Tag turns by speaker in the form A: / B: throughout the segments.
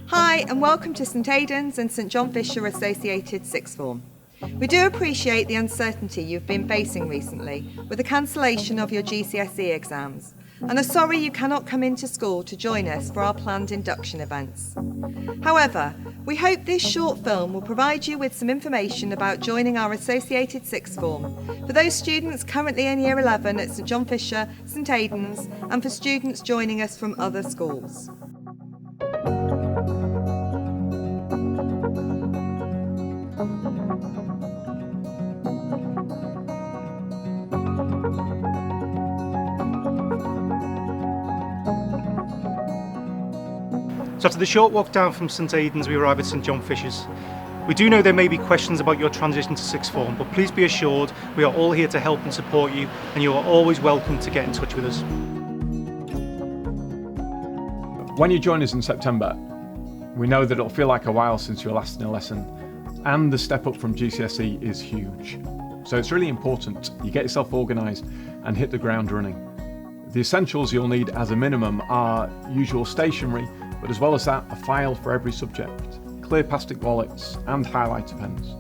A: Hi and welcome to St Aidan's and St John Fisher Associated Sixth Form. We do appreciate the uncertainty you've been facing recently with the cancellation of your GCSE exams and are sorry you cannot come into school to join us for our planned induction events. However, we hope this short film will provide you with some information about joining our Associated Sixth Form for those students currently in Year 11 at St John Fisher, St Aidan's and for students joining us from other schools.
B: So after the short walk down from St Aidan's, we arrive at St John Fisher's. We do know there may be questions about your transition to sixth form, but please be assured we are all here to help and support you, and you are always welcome to get in touch with us.
C: When you join us in September, we know that it'll feel like a while since you were last in a lesson, and the step up from GCSE is huge. So it's really important you get yourself organised and hit the ground running. The essentials you'll need as a minimum are usual stationery, but as well as that, a file for every subject, clear plastic wallets and highlighter pens.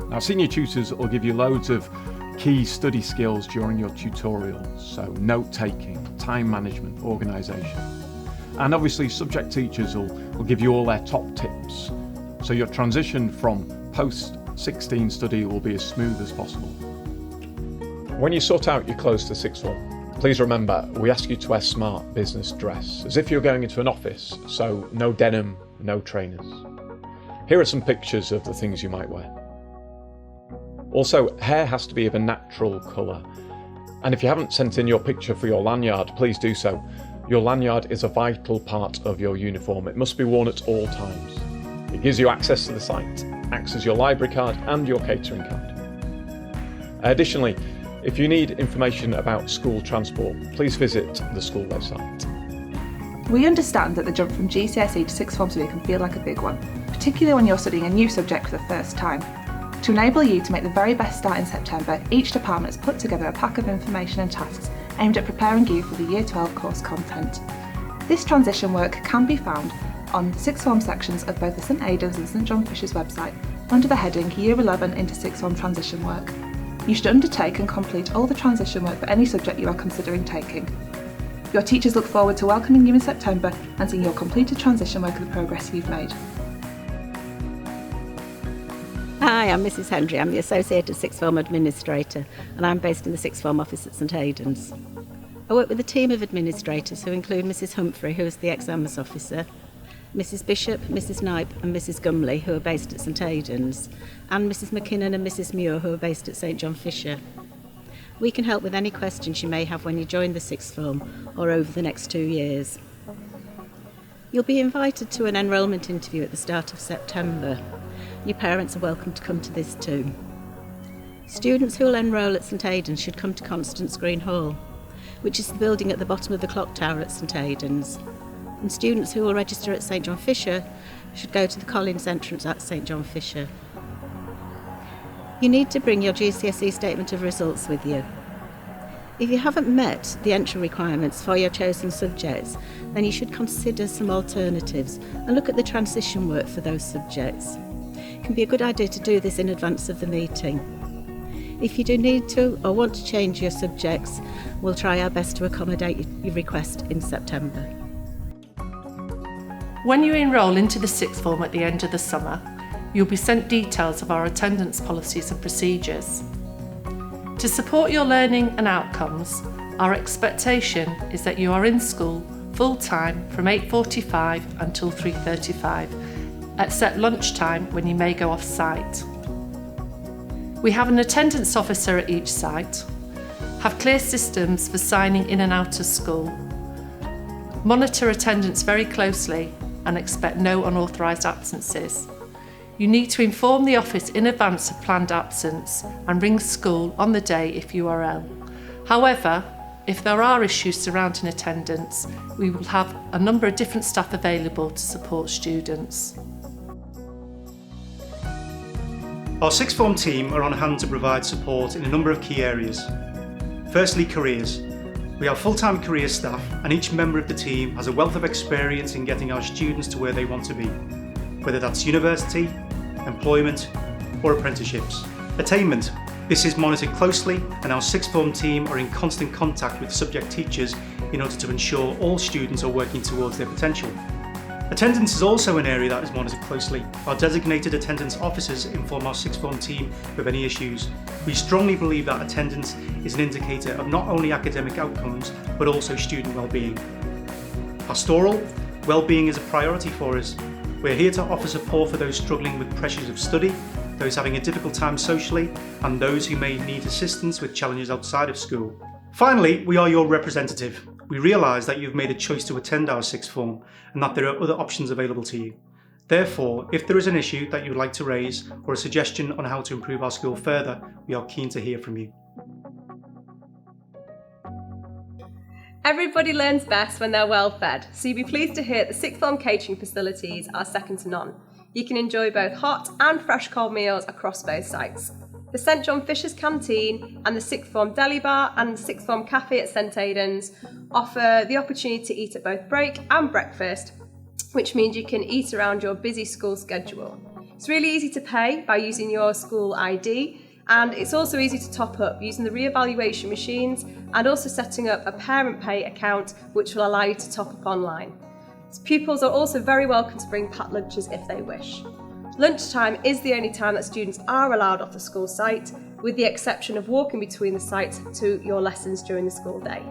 C: Now, senior tutors will give you loads of key study skills during your tutorials, so note-taking, time management, organisation. And obviously subject teachers will give you all their top tips, so your transition from post-16 study will be as smooth as possible. When you sort out your clothes to sixth form, please remember, we ask you to wear smart business dress, as if you're going into an office, so no denim, no trainers. Here are some pictures of the things you might wear. Also, hair has to be of a natural colour, and if you haven't sent in your picture for your lanyard, please do so. Your lanyard is a vital part of your uniform. It must be worn at all times. It gives you access to the site, acts as your library card and your catering card. Additionally, if you need information about school transport, please visit the school website.
D: We understand that the jump from GCSE to sixth form study can feel like a big one, particularly when you're studying a new subject for the first time. To enable you to make the very best start in September, each department has put together a pack of information and tasks aimed at preparing you for the Year 12 course content. This transition work can be found on the sixth form sections of both the St Aidan's and St John Fisher's website under the heading Year 11 into sixth form transition work. You should undertake and complete all the transition work for any subject you are considering taking. Your teachers look forward to welcoming you in September and seeing your completed transition work and the progress you've made.
E: Hi, I'm Mrs Hendry. I'm the Associated Sixth Form Administrator and I'm based in the Sixth Form office at St Aidan's. I work with a team of administrators who include Mrs Humphrey, who is the exams officer, Mrs Bishop, Mrs Knipe and Mrs Gumley, who are based at St Aidan's, and Mrs McKinnon and Mrs Muir, who are based at St John Fisher. We can help with any questions you may have when you join the sixth form or over the next 2 years. You'll be invited to an enrolment interview at the start of September. Your parents are welcome to come to this too. Students who will enrol at St Aidan's should come to Constance Green Hall, which is the building at the bottom of the clock tower at St Aidan's. And students who will register at St John Fisher should go to the Collins entrance at St John Fisher. You need to bring your GCSE statement of results with you. If you haven't met the entry requirements for your chosen subjects, then you should consider some alternatives and look at the transition work for those subjects. It can be a good idea to do this in advance of the meeting. If you do need to or want to change your subjects, we'll try our best to accommodate your request in September.
F: When you enrol into the sixth form at the end of the summer, you'll be sent details of our attendance policies and procedures. To support your learning and outcomes, our expectation is that you are in school full-time from 8:45 until 3:35, at set lunchtime when you may go off-site. We have an attendance officer at each site, have clear systems for signing in and out of school, monitor attendance very closely and expect no unauthorised absences. You need to inform the office in advance of planned absence and ring school on the day if you are ill. However, if there are issues surrounding attendance, we will have a number of different staff available to support students.
B: Our sixth form team are on hand to provide support in a number of key areas. Firstly, careers. We have full-time career staff, and each member of the team has a wealth of experience in getting our students to where they want to be, whether that's university, employment, or apprenticeships. Attainment. This is monitored closely, and our sixth form team are in constant contact with subject teachers in order to ensure all students are working towards their potential. Attendance is also an area that is monitored closely. Our designated attendance officers inform our sixth form team of any issues. We strongly believe that attendance is an indicator of not only academic outcomes, but also student well-being. Pastoral, well-being is a priority for us. We're here to offer support for those struggling with pressures of study, those having a difficult time socially, and those who may need assistance with challenges outside of school. Finally, we are your representative. We realise that you've made a choice to attend our sixth form and that there are other options available to you. Therefore, if there is an issue that you would like to raise or a suggestion on how to improve our school further, we are keen to hear from you.
G: Everybody learns best when they're well fed, so you'll be pleased to hear that the sixth form catering facilities are second to none. You can enjoy both hot and fresh cold meals across both sites. The St John Fisher's Canteen and the sixth form deli bar and the sixth form cafe at St Aidan's offer the opportunity to eat at both break and breakfast, which means you can eat around your busy school schedule. It's really easy to pay by using your school ID, and it's also easy to top up using the re-evaluation machines and also setting up a parent pay account which will allow you to top up online. Pupils are also very welcome to bring packed lunches if they wish. Lunchtime is the only time that students are allowed off the school site, with the exception of walking between the sites to your lessons during the school day.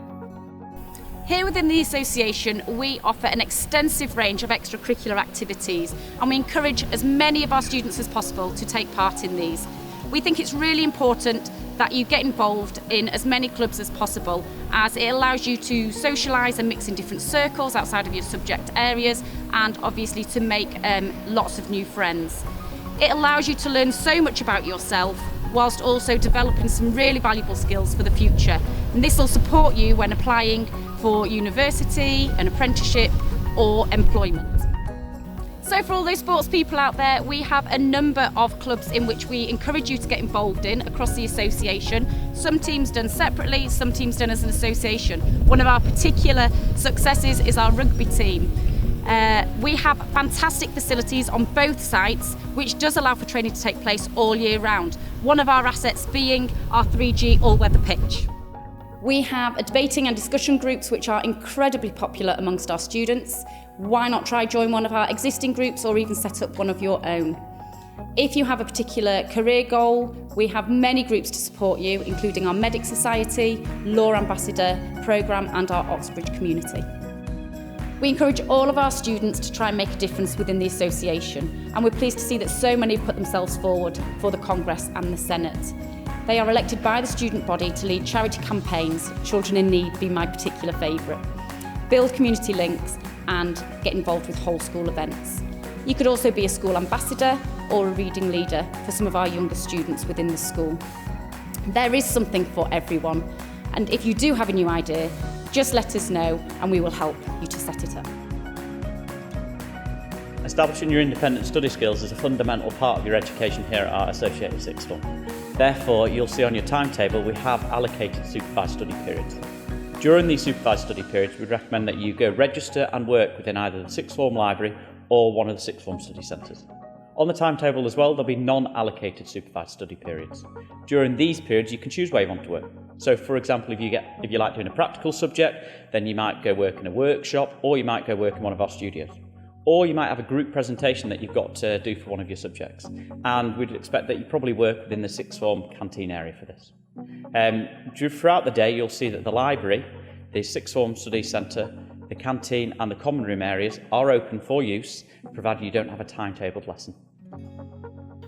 H: Here within the association, we offer an extensive range of extracurricular activities, and we encourage as many of our students as possible to take part in these. We think it's really important that you get involved in as many clubs as possible, as it allows you to socialise and mix in different circles outside of your subject areas, and obviously to make lots of new friends. It allows you to learn so much about yourself whilst also developing some really valuable skills for the future, and this will support you when applying for university, an apprenticeship or employment. So for all those sports people out there, we have a number of clubs in which we encourage you to get involved in across the association. Some teams done separately, some teams done as an association. One of our particular successes is our rugby team. We have fantastic facilities on both sites, which does allow for training to take place all year round. One of our assets being our 3G all-weather pitch. We have a debating and discussion groups which are incredibly popular amongst our students. Why not try join one of our existing groups or even set up one of your own? If you have a particular career goal, we have many groups to support you, including our Medic Society, Law Ambassador programme and our Oxbridge community. We encourage all of our students to try and make a difference within the association, and we're pleased to see that so many have put themselves forward for the Congress and the Senate. They are elected by the student body to lead charity campaigns, Children in Need being my particular favourite, build community links and get involved with whole school events. You could also be a school ambassador or a reading leader for some of our younger students within the school. There is something for everyone, and if you do have a new idea, just let us know and we will help you to set it up.
I: Establishing your independent study skills is a fundamental part of your education here at our Associated Sixth Form. Therefore, you'll see on your timetable we have allocated supervised study periods. During these supervised study periods, we recommend that you go register and work within either the Sixth Form library or one of the Sixth Form study centres. On the timetable as well, there'll be non-allocated supervised study periods. During these periods, you can choose where you want to work. So, for example, if you like doing a practical subject, then you might go work in a workshop, or you might go work in one of our studios. Or you might have a group presentation that you've got to do for one of your subjects. And we'd expect that you probably work within the Sixth Form canteen area for this. Throughout the day, you'll see that the library, the Sixth Form Study Centre, the canteen and the common room areas are open for use, provided you don't have a timetabled lesson.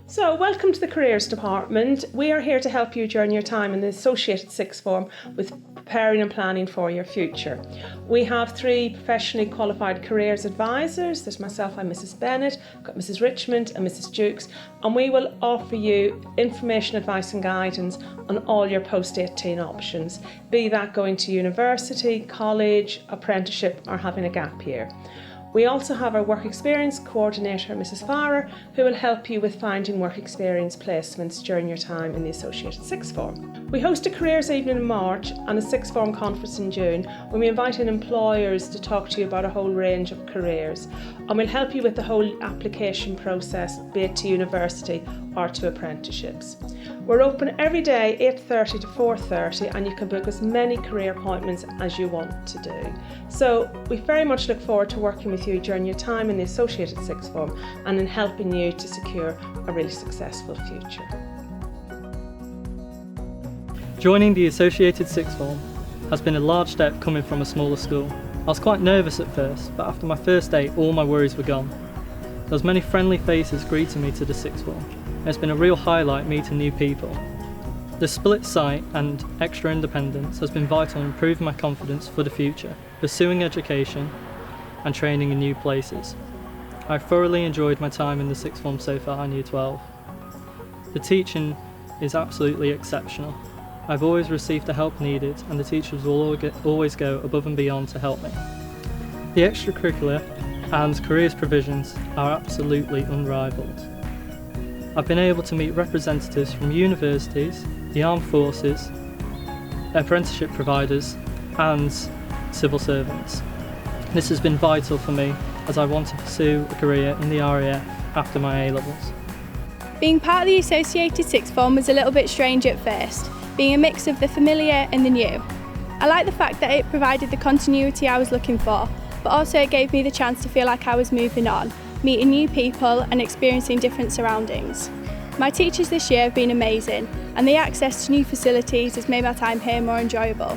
J: So, welcome to the Careers Department. We are here to help you during your time in the Associated Sixth Form with preparing and planning for your future. We have 3 professionally qualified careers advisors. There's myself, I'm Mrs. Bennett, I've got Mrs. Richmond and Mrs. Dukes, and we will offer you information, advice and guidance on all your post-18 options, be that going to university, college, apprenticeship or having a gap year. We also have our work experience coordinator, Mrs. Farrer, who will help you with finding work experience placements during your time in the Associated Sixth Form. We host a careers evening in March and a Sixth Form conference in June, when we invite in employers to talk to you about a whole range of careers, and we'll help you with the whole application process, be it to university or to apprenticeships. We're open every day 8:30 to 4:30, and you can book as many career appointments as you want to do. So we very much look forward to working with you during your time in the Associated Sixth Form and in helping you to secure a really successful future.
K: Joining the Associated Sixth Form has been a large step coming from a smaller school. I was quite nervous at first, but after my first day all my worries were gone. There was many friendly faces greeting me to the Sixth Form. It's been a real highlight meeting new people. The split site and extra independence has been vital in improving my confidence for the future, pursuing education and training in new places. I thoroughly enjoyed my time in the Sixth Form so far in Year 12. The teaching is absolutely exceptional. I've always received the help needed, and the teachers will always go above and beyond to help me. The extracurricular and careers provisions are absolutely unrivaled. I've been able to meet representatives from universities, the armed forces, apprenticeship providers and civil servants. This has been vital for me as I want to pursue a career in the RAF after my A-levels.
L: Being part of the Associated Sixth Form was a little bit strange at first, being a mix of the familiar and the new. I like the fact that it provided the continuity I was looking for, but also it gave me the chance to feel like I was moving on, meeting new people and experiencing different surroundings. My teachers this year have been amazing, and the access to new facilities has made my time here more enjoyable.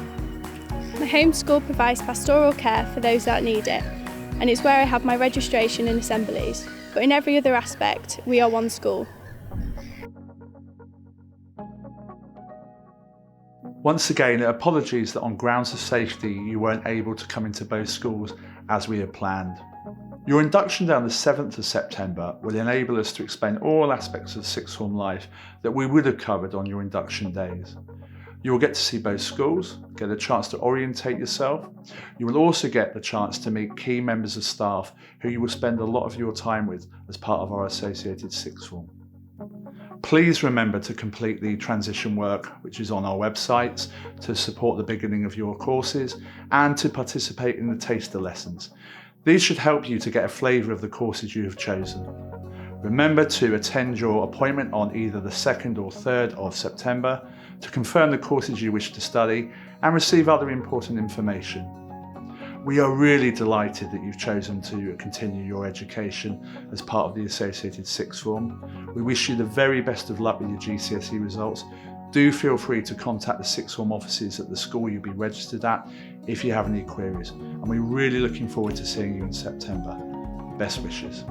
L: My home school provides pastoral care for those that need it, and it's where I have my registration and assemblies, but in every other aspect, we are one school.
M: Once again, apologies that on grounds of safety you weren't able to come into both schools as we had planned. Your induction day on the 7th of September will enable us to explain all aspects of Sixth Form life that we would have covered on your induction days. You will get to see both schools, get a chance to orientate yourself. You will also get the chance to meet key members of staff who you will spend a lot of your time with as part of our Associated Sixth Form. Please remember to complete the transition work, which is on our websites, to support the beginning of your courses and to participate in the taster lessons. These should help you to get a flavour of the courses you have chosen. Remember to attend your appointment on either the 2nd or 3rd of September to confirm the courses you wish to study and receive other important information. We are really delighted that you've chosen to continue your education as part of the Associated Sixth Form. We wish you the very best of luck with your GCSE results. Do feel free to contact the Sixth Form offices at the school you'll be registered at if you have any queries. And we're really looking forward to seeing you in September. Best wishes.